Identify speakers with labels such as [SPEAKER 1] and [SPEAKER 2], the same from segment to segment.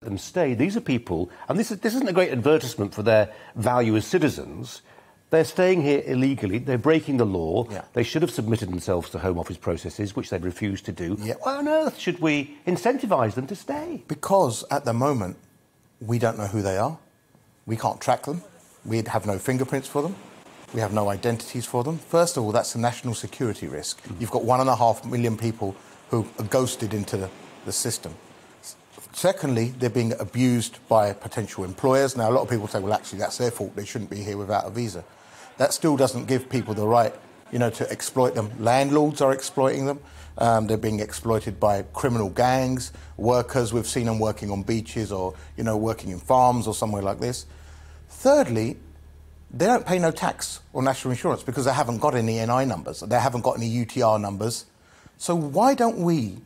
[SPEAKER 1] them stay. These are people, and this isn't a great advertisement for their value as citizens. They're staying here illegally. They're breaking the law.
[SPEAKER 2] Yeah.
[SPEAKER 1] They should have submitted themselves to Home Office processes, which they've refused to do.
[SPEAKER 2] Yeah.
[SPEAKER 1] Why on earth should we incentivise them to stay?
[SPEAKER 2] Because at the moment, we don't know who they are. We can't track them. We have no fingerprints for them. We have no identities for them. First of all, that's a national security risk. You've got 1.5 million people who are ghosted into the system. Secondly, they're being abused by potential employers. Now, a lot of people say, well, actually, that's their fault. They shouldn't be here without a visa. That still doesn't give people the right, to exploit them. Landlords are exploiting them. They're being exploited by criminal gangs, workers. We've seen them working on beaches or, working in farms or somewhere like this. Thirdly, they don't pay no tax or national insurance because they haven't got any NI numbers. They haven't got any UTR numbers. So why don't we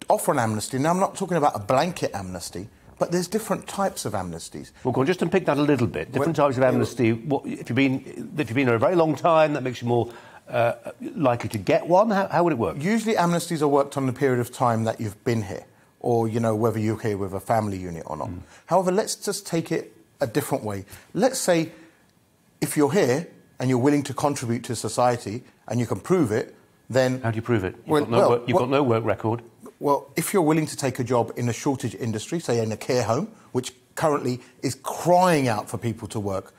[SPEAKER 2] offer an amnesty? Now, I'm not talking about a blanket amnesty, but there's different types of amnesties.
[SPEAKER 1] Well, go on, just unpick that a little bit. Different types of amnesty. If you've been here a very long time, that makes you more likely to get one. How would it work?
[SPEAKER 2] Usually, amnesties are worked on the period of time that you've been here, or whether you're here with a family unit or not. However, let's just take it a different way. Let's say if you're here and you're willing to contribute to society and you can prove it, then...
[SPEAKER 1] How do you prove it? You've got no work record.
[SPEAKER 2] Well, if you're willing to take a job in a shortage industry, say in a care home, which currently is crying out for people to work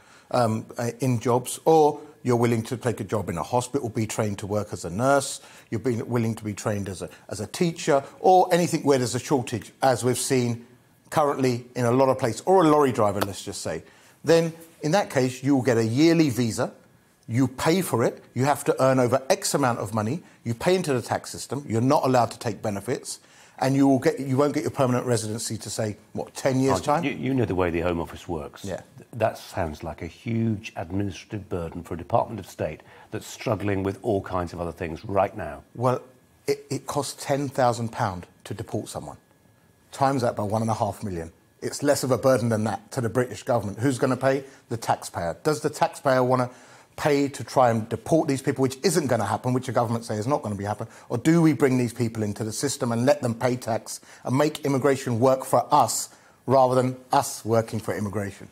[SPEAKER 2] in jobs, or you're willing to take a job in a hospital, be trained to work as a nurse, you're willing to be trained as a teacher, or anything where there's a shortage, as we've seen currently in a lot of places, or a lorry driver, let's just say, then in that case, you will get a yearly visa. You pay for it. You have to earn over X amount of money. You pay into the tax system. You're not allowed to take benefits. And you won't get your permanent residency to, say, 10 years' time?
[SPEAKER 1] You know the way the Home Office works.
[SPEAKER 2] Yeah.
[SPEAKER 1] That sounds like a huge administrative burden for a Department of State that's struggling with all kinds of other things right now.
[SPEAKER 2] Well, it costs £10,000 to deport someone. Times that by 1.5 million. It's less of a burden than that to the British government. Who's going to pay? The taxpayer. Does the taxpayer want to pay to try and deport these people, which isn't going to happen, which the government say is not going to be happen? Or do we bring these people into the system and let them pay tax and make immigration work for us rather than us working for immigration?